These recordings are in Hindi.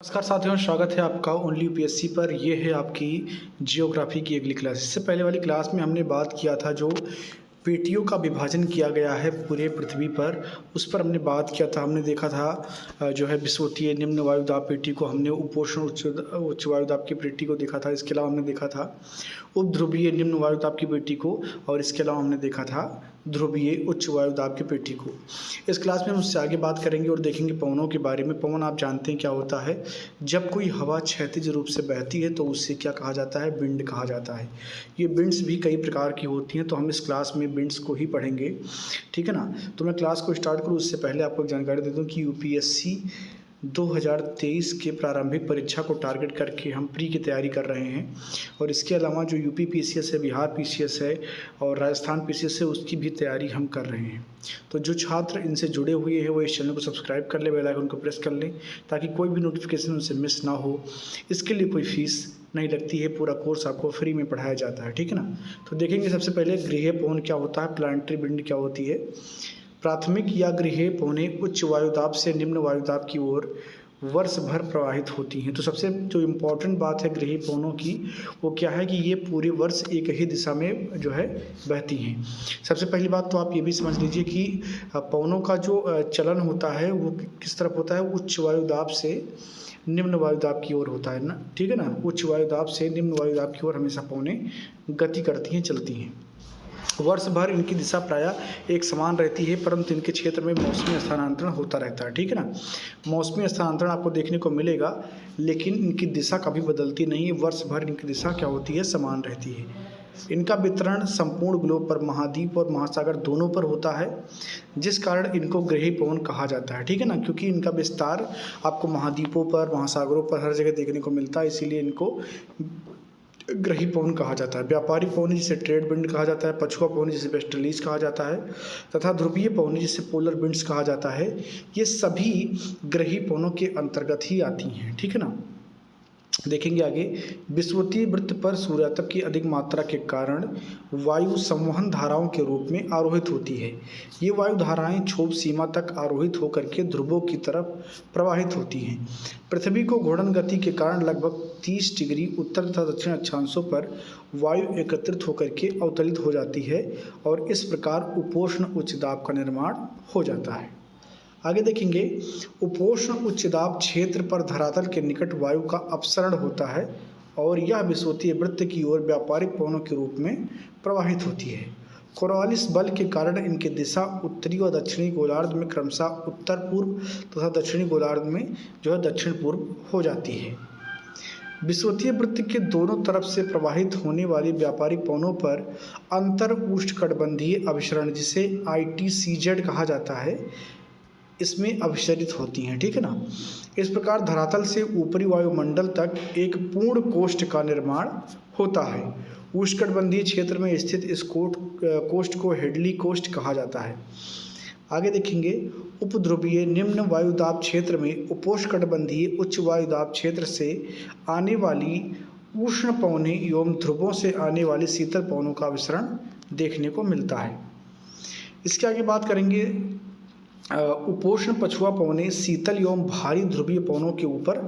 नमस्कार साथियों, स्वागत है आपका ओनली यूपीएससी पर। ये है आपकी जियोग्राफी की अगली क्लास। इससे पहले वाली क्लास में हमने बात किया था जो पेटियों का विभाजन किया गया है पूरे पृथ्वी पर, उस पर हमने बात किया था। हमने देखा था जो है विषुवतीय निम्न वायुदाब पेटी को, हमने उपोष्ण उच्च वायुदाब की पेटी को देखा था। इसके अलावा हमने देखा था उपध्रुवीय निम्न वायुदाब की पेटी को, और इसके अलावा हमने देखा था ध्रुवीय उच्च वायुदाब की पेटी को। इस क्लास में हम उससे आगे बात करेंगे और देखेंगे पवनों के बारे में। पवन आप जानते हैं क्या होता है। जब कोई हवा क्षैतिज रूप से बहती है तो उससे क्या कहा जाता है, विंड कहा जाता है। ये विंड्स भी कई प्रकार की होती हैं, तो हम इस क्लास में विंड्स को ही पढ़ेंगे, ठीक है ना। तो मैं क्लास को स्टार्ट करूँ उससे पहले आपको एक जानकारी दे दूँ कि यूपीएससी 2023 के प्रारंभिक परीक्षा को टारगेट करके हम प्री की तैयारी कर रहे हैं, और इसके अलावा जो यूपी पीसीएस है, बिहार पीसीएस है और राजस्थान पीसीएस है, उसकी भी तैयारी हम कर रहे हैं। तो जो छात्र इनसे जुड़े हुए हैं वो इस चैनल को सब्सक्राइब कर ले, बेल आइकन को प्रेस कर लें ताकि कोई भी नोटिफिकेशन उनसे मिस ना हो। इसके लिए कोई फीस नहीं लगती है, पूरा कोर्स आपको फ्री में पढ़ाया जाता है, ठीक है ना। तो देखेंगे सबसे पहले गृह पवन क्या होता है, प्लानिटरी विंड क्या होती है। प्राथमिक या गृह पवनें उच्च वायुदाब से निम्न वायुदाब की ओर वर्ष भर प्रवाहित होती हैं। तो सबसे जो इम्पोर्टेंट बात है गृह पवनों की, वो क्या है कि ये पूरे वर्ष एक ही दिशा में जो है बहती हैं। सबसे पहली बात तो आप ये भी समझ लीजिए कि पवनों का जो चलन होता है वो किस तरफ होता है, उच्च वायुदाब से निम्न वायुदाब की ओर होता है ना, ठीक है ना। उच्च वायुदाब से निम्न वायुदाब की ओर हमेशा पवनें गति करती हैं, चलती हैं। वर्ष भर इनकी दिशा प्रायः एक समान रहती है, परंतु इनके क्षेत्र में मौसमी स्थानांतरण होता रहता है, ठीक है ना। मौसमी स्थानांतरण आपको देखने को मिलेगा, लेकिन इनकी दिशा कभी बदलती नहीं है। वर्ष भर इनकी दिशा क्या होती है, समान रहती है। इनका वितरण संपूर्ण ग्लोब पर, महाद्वीप और महासागर दोनों पर होता है, जिस कारण इनको ग्रही पवन कहा जाता है, ठीक है ना। क्योंकि इनका विस्तार आपको महाद्वीपों पर, महासागरों पर हर जगह देखने को मिलता है, इसीलिए इनको ग्रही पवन कहा जाता है। व्यापारिक पवन जिसे ट्रेड विंड कहा जाता है, पछुआ पवन जिसे वेस्टर्लीज कहा जाता है, तथा ध्रुवीय पवन जिसे पोलर विंड्स कहा जाता है। ये सभी ग्रही पवनों के अंतर्गत ही आती हैं, ठीक है ना। देखेंगे आगे। विषुवतीय वृत्त पर सूर्यातप की अधिक मात्रा के कारण वायु संवहन धाराओं के रूप में आरोहित होती है। ये वायु धाराएं क्षोभ सीमा तक आरोहित होकर के ध्रुवों की तरफ प्रवाहित होती हैं। पृथ्वी को घूर्णन गति के कारण लगभग 30 डिग्री उत्तर तथा दक्षिण अक्षांशों पर वायु एकत्रित होकर के अवतलित हो जाती है, और इस प्रकार उपोष्ण उच्च दाब का निर्माण हो जाता है। आगे देखेंगे। उपोष्ण उच्च दाब क्षेत्र पर धरातल के निकट वायु का अपसरण होता है, और यह विषुवतीय वृत्त की ओर व्यापारिक पवनों के रूप में प्रवाहित होती है। कोरवालिस बल के कारण इनकी दिशा उत्तरी और दक्षिणी गोलार्ध में क्रमशः उत्तर पूर्व तथा दक्षिणी गोलार्ध में जो है दक्षिण पूर्व हो जाती है। विषुवतीय वृत्त के दोनों तरफ से प्रवाहित होने वाली व्यापारिक पवनों पर अंतर उष्णकटिबंधीय अभिसरण, जिसे ITCZ कहा जाता है, इसमें अभिसरित होती हैं, ठीक है ना। इस प्रकार धरातल से ऊपरी वायुमंडल तक एक पूर्ण कोष्ठ का निर्माण होता है। उष्णकटिबंधीय क्षेत्र में स्थित इस कोष्ठ को हेडली कोष्ठ कहा जाता है। आगे देखेंगे। उपध्रुवीय निम्न वायुदाब क्षेत्र में उपोष्णकटिबंधीय उच्च वायुदाब क्षेत्र से आने वाली उष्ण पवनें एवं ध्रुवों से आने वाली शीतल पवनों का अभिसरण देखने को मिलता है। इसके आगे बात करेंगे। उपोष्ण पछुआ पवनें शीतल एवं भारी ध्रुवीय पवनों के ऊपर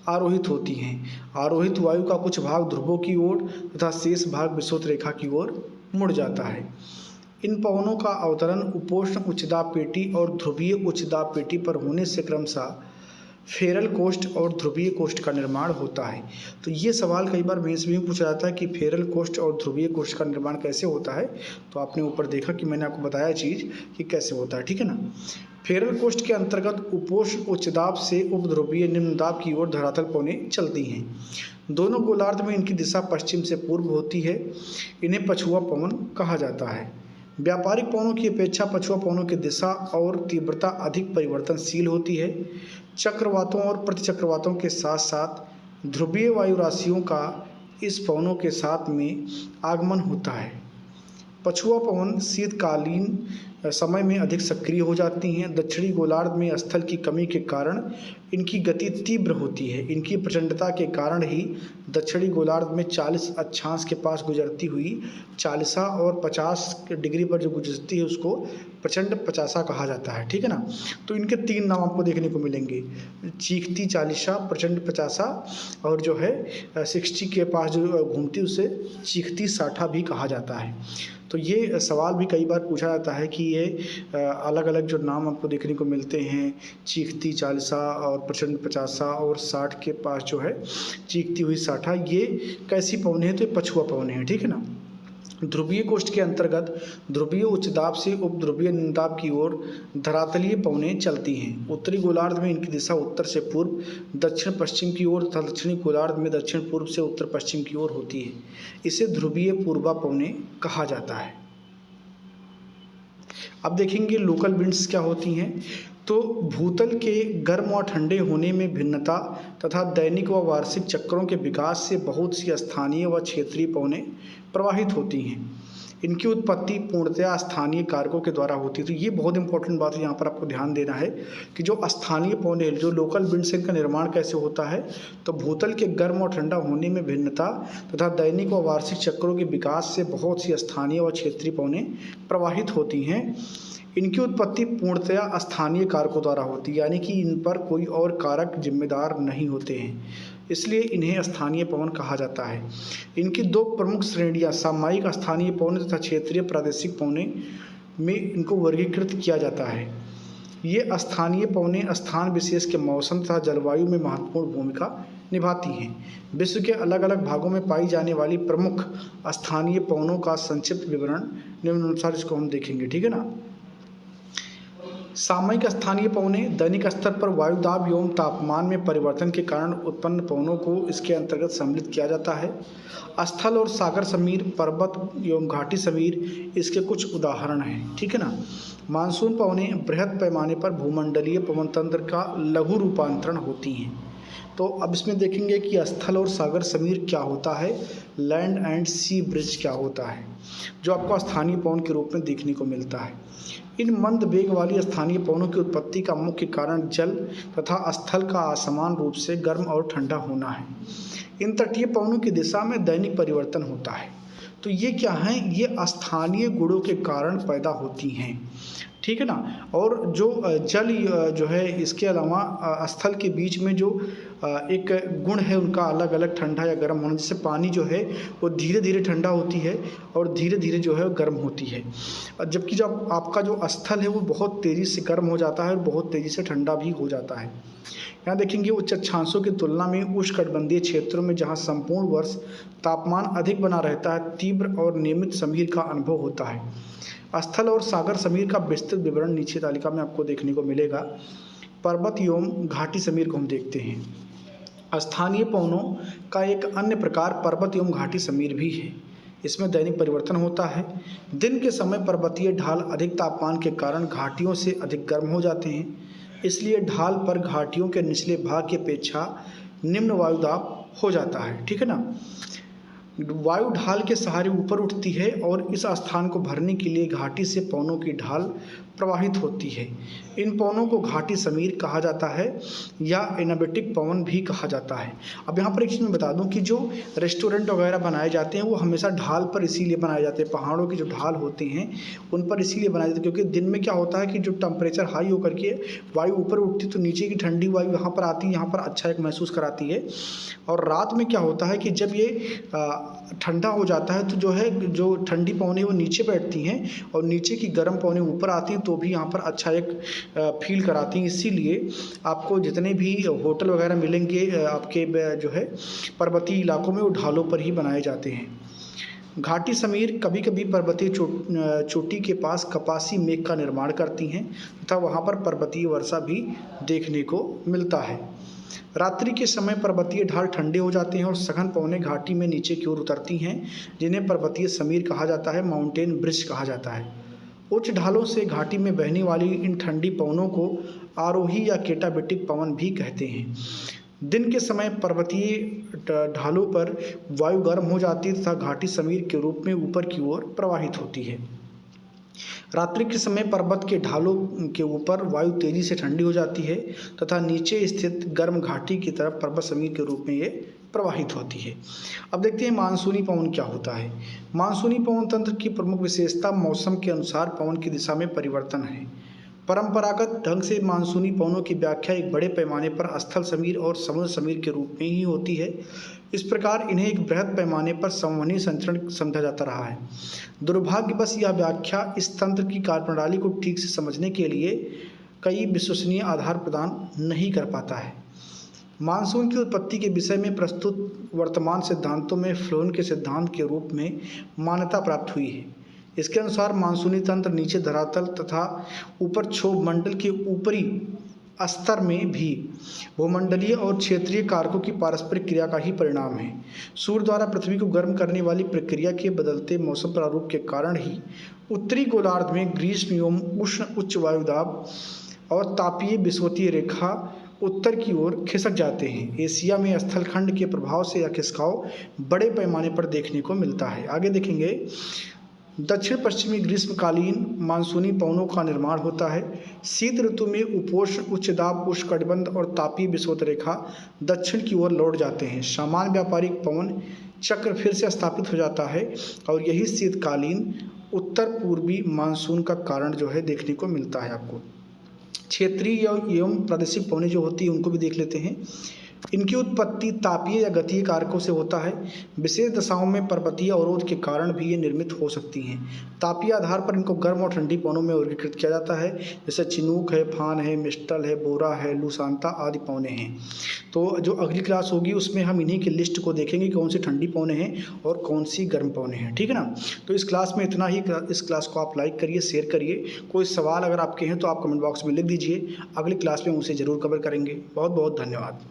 आरोहित होती हैं। आरोहित वायु का कुछ भाग ध्रुवों की ओर तथा शेष भाग विषुवत रेखा की ओर मुड़ जाता है। इन पवनों का अवतरण उपोष्ण उच्चदाब पेटी और ध्रुवीय उच्चदाब पेटी पर होने से क्रमशः फेरल कोष्ठ और ध्रुवीय कोष्ठ का निर्माण होता है। तो ये सवाल कई बार मेंस में पूछा जाता है कि फेरल कोष्ठ और ध्रुवीय कोष्ठ का निर्माण कैसे होता है। तो आपने ऊपर देखा कि मैंने आपको बताया चीज़ कि कैसे होता है, ठीक है ना। फेरल कोष्ठ के अंतर्गत उपोष्ण उच्च दाब से उपध्रुवीय निम्न दाब की ओर धरातल पवनें चलती हैं। दोनों गोलार्ध में इनकी दिशा पश्चिम से पूर्व होती है। इन्हें पछुआ पवन कहा जाता है। व्यापारिक पवनों की अपेक्षा पछुआ पवनों की दिशा और तीव्रता अधिक परिवर्तनशील होती है। चक्रवातों और प्रतिचक्रवातों के साथ साथ ध्रुवीय वायु राशियों का इस पवनों के साथ में आगमन होता है। पछुआ पवन शीतकालीन समय में अधिक सक्रिय हो जाती हैं। दक्षिणी गोलार्ध में स्थल की कमी के कारण इनकी गति तीव्र होती है। इनकी प्रचंडता के कारण ही दक्षिणी गोलार्ध में 40 अक्षांश के पास गुजरती हुई चालिसा और 50 डिग्री पर जो गुजरती है उसको प्रचंड पचासा कहा जाता है। ठीक है ना। तो इनके 3 नाम आपको देखने को मिलेंगे, चीखती चालिसा, प्रचंड पचासा और जो है 60 के पास जो घूमती उसे चीखती साठा भी कहा जाता है। तो ये सवाल भी कई बार पूछा जाता है कि ये अलग अलग जो नाम आपको देखने को मिलते हैं, चीखती चालिसा और प्रचंड पचासा और 60 के पास जो है चीखती हुई साठा, ये कैसी पवनें हैं? तो ये पछुआ पवनें हैं। ठीक है ना। ध्रुवीय कोष्ठ के अंतर्गत ध्रुवीय उच्च दाब से उपध्रुवीय निम्न दाब की ओर धरातलीय पवनें चलती हैं। उत्तरी गोलार्ध में इनकी दिशा उत्तर से पूर्व, दक्षिण पश्चिम की ओर तथा दक्षिणी गोलार्ध में दक्षिण पूर्व से उत्तर पश्चिम की ओर होती है। इसे ध्रुवीय पूर्वा पवनें कहा जाता है। अब देखेंगे लोकल विंड्स क्या होती हैं। तो भूतल के गर्म व ठंडे होने में भिन्नता तथा दैनिक व वार्षिक चक्रों के विकास से बहुत सी स्थानीय व क्षेत्रीय पवनें प्रवाहित होती हैं। इनकी उत्पत्ति पूर्णतया स्थानीय कारकों के द्वारा होती है। तो ये बहुत इंपॉर्टेंट बात है, यहाँ पर आपको ध्यान देना है कि जो स्थानीय पवनें, जो लोकल विंड्स, इनका निर्माण कैसे होता है। तो भूतल के गर्म और ठंडा होने में भिन्नता तथा दैनिक व वार्षिक चक्रों के विकास से बहुत सी स्थानीय व क्षेत्रीय पवनें प्रवाहित होती हैं। इनकी उत्पत्ति पूर्णतया स्थानीय कारकों द्वारा होती है, यानी कि इन पर कोई और कारक जिम्मेदार नहीं होते हैं, इसलिए इन्हें स्थानीय पवन कहा जाता है। इनकी 2 प्रमुख श्रेणियां सामयिक स्थानीय पवन तथा क्षेत्रीय प्रादेशिक पवनें में इनको वर्गीकृत किया जाता है। ये स्थानीय पवनें स्थान विशेष के मौसम तथा जलवायु में महत्वपूर्ण भूमिका निभाती हैं। विश्व के अलग अलग भागों में पाई जाने वाली प्रमुख स्थानीय पवनों का संक्षिप्त विवरण निम्नानुसार इसको हम देखेंगे। ठीक है ना। सामयिक स्थानीय पवनें दैनिक स्तर पर वायु दाब एवं तापमान में परिवर्तन के कारण उत्पन्न पवनों को इसके अंतर्गत सम्मिलित किया जाता है। स्थल और सागर समीर, पर्वत एवं घाटी समीर इसके कुछ उदाहरण हैं। ठीक है ना। मानसून पवनें बृहद पैमाने पर भूमंडलीय पवन तंत्र का लघु रूपांतरण होती हैं। तो अब इसमें देखेंगे कि स्थल और सागर समीर क्या होता है, लैंड एंड सी ब्रिज क्या होता है, जो आपको स्थानीय पवन के रूप में देखने को मिलता है। इन मंद वेग वाली स्थानीय पवनों की उत्पत्ति का मुख्य कारण जल तथा स्थल का असमान रूप से गर्म और ठंडा होना है। इन तटीय पवनों की दिशा में दैनिक परिवर्तन होता है। तो ये क्या हैं? ये स्थानीय गुणों के कारण पैदा होती हैं। ठीक है ना। और जो जल जो है, इसके अलावा स्थल के बीच में जो एक गुण है उनका अलग अलग ठंडा या गर्म होना। जैसे पानी जो है वो धीरे धीरे ठंडा होती है और धीरे धीरे जो है गर्म होती है, जबकि जब आपका जो स्थल है वो बहुत तेज़ी से गर्म हो जाता है और बहुत तेज़ी से ठंडा भी हो जाता है। यहाँ देखेंगे उच्च अक्षांशों की तुलना में उष्णकटिबंधीय क्षेत्रों में जहाँ संपूर्ण वर्ष तापमान अधिक बना रहता है, तीव्र और नियमित समीर का अनुभव होता है। स्थल और सागर समीर का विस्तृत विवरण नीचे तालिका में आपको देखने को मिलेगा। पर्वत एवं घाटी समीर को हम देखते हैं। स्थानीय पवनों का एक अन्य प्रकार पर्वत एवं घाटी समीर भी है। इसमें दैनिक परिवर्तन होता है। दिन के समय पर्वतीय ढाल अधिक तापमान के कारण घाटियों से अधिक गर्म हो जाते हैं, इसलिए ढाल पर घाटियों के निचले भाग की अपेक्षा निम्न वायुदाब हो जाता है। ठीक है ना। वायु ढाल के सहारे ऊपर उठती है और इस स्थान को भरने के लिए घाटी से पवनों की ढाल प्रवाहित होती है। इन पवनों को घाटी समीर कहा जाता है या एनाबेटिक पवन भी कहा जाता है। अब यहाँ पर एक चीज़ मैं बता दूँ कि जो रेस्टोरेंट वगैरह बनाए जाते हैं वो हमेशा ढाल पर इसीलिए बनाए जाते हैं, पहाड़ों की जो ढाल होती हैं उन पर इसीलिए बनाए जाते हैं, क्योंकि दिन में क्या होता है कि जो टेम्परेचर हाई होकर के वायु ऊपर उठती तो नीचे की ठंडी वायु यहाँ पर आती है, यहाँ पर अच्छा एक महसूस कराती है। और रात में क्या होता है कि जब ये ठंडा हो जाता है तो जो है जो ठंडी पवनें वो नीचे बैठती हैं और नीचे की गर्म पवनें ऊपर आती हैं, तो भी यहाँ पर अच्छा एक फील कराती हैं। इसीलिए आपको जितने भी होटल वगैरह मिलेंगे आपके जो है पर्वतीय इलाकों में वो ढालों पर ही बनाए जाते हैं। घाटी समीर कभी कभी पर्वतीय चोटी के पास कपासी मेघ का निर्माण करती हैं तथा वहाँ पर पर्वतीय वर्षा भी देखने को मिलता है। रात्रि के समय पर्वतीय ढाल ठंडे हो जाते हैं और सघन पवनें घाटी में नीचे की ओर उतरती हैं, जिन्हें पर्वतीय समीर कहा जाता है, माउंटेन ब्रिज कहा जाता है। उच्च ढालों से घाटी में बहने वाली इन ठंडी पवनों को आरोही या केटाबेटिक पवन भी कहते हैं। दिन के समय पर्वतीय ढालों पर वायु गर्म हो जाती है तथा घाटी समीर के रूप में ऊपर की ओर प्रवाहित होती है। रात्रि के समय पर्वत के ढालों के ऊपर वायु तेजी से ठंडी हो जाती है तथा नीचे स्थित गर्म घाटी की तरफ पर्वत समीर के रूप में ये प्रवाहित होती है। अब देखते हैं मानसूनी पवन क्या होता है। मानसूनी पवन तंत्र की प्रमुख विशेषता मौसम के अनुसार पवन की दिशा में परिवर्तन है। परंपरागत ढंग से मानसूनी पवनों की व्याख्या एक बड़े पैमाने पर स्थल समीर और समुद्र समीर के रूप में ही होती है। इस प्रकार इन्हें एक बृहद पैमाने पर संवहनी संचरण समझा जाता रहा है। दुर्भाग्यवश यह व्याख्या इस तंत्र की कार्यप्रणाली को ठीक से समझने के लिए कई विश्वसनीय आधार प्रदान नहीं कर पाता है। मानसून की उत्पत्ति के विषय में प्रस्तुत वर्तमान सिद्धांतों में फ्लोन के सिद्धांत के रूप में मान्यता प्राप्त हुई है। इसके अनुसार मानसूनी तंत्र नीचे धरातल तथा ऊपर क्षोभ मंडल के ऊपरी स्तर में भी भूमंडलीय और क्षेत्रीय कारकों की पारस्परिक क्रिया का ही परिणाम है। सूर्य द्वारा पृथ्वी को गर्म करने वाली प्रक्रिया के बदलते मौसम प्रारूप के कारण ही उत्तरी गोलार्ध में ग्रीष्म एवं उष्ण उच्च वायुदाब और तापीय विषुवतीय रेखा उत्तर की ओर खिसक जाते हैं। एशिया में स्थलखंड के प्रभाव से यह खिसकाव बड़े पैमाने पर देखने को मिलता है। आगे देखेंगे, दक्षिण पश्चिमी ग्रीष्मकालीन मानसूनी पवनों का निर्माण होता है। शीत ऋतु में उपोष्ण उच्च दाब उष्णकटिबंध और तापीय विषुवत रेखा दक्षिण की ओर लौट जाते हैं। सामान्य व्यापारिक पवन चक्र फिर से स्थापित हो जाता है और यही शीतकालीन उत्तर पूर्वी मानसून का कारण जो है देखने को मिलता है। आपको क्षेत्रीय एवं प्रादेशिक पवनें जो होती हैं उनको भी देख लेते हैं। इनकी उत्पत्ति तापीय या गतीय कारकों से होता है। विशेष दशाओं में पर्वतीय अवरोध के कारण भी ये निर्मित हो सकती हैं। तापीय आधार पर इनको गर्म और ठंडी पवनों में वर्गीकृत किया जाता है, जैसे चिनूक है, फान है, मिस्टल है, बोरा है, लूसांता आदि पवनें हैं। तो जो अगली क्लास होगी उसमें हम इन्हीं की लिस्ट को देखेंगे, कौन सी ठंडी पवनें हैं और कौन सी गर्म पवनें हैं। ठीक है ना। तो इस क्लास में इतना ही। इस क्लास को आप लाइक करिए, शेयर करिए। कोई सवाल अगर आपके हैं तो आप कमेंट बॉक्स में लिख दीजिए। अगली क्लास में उसे ज़रूर कवर करेंगे। बहुत बहुत धन्यवाद।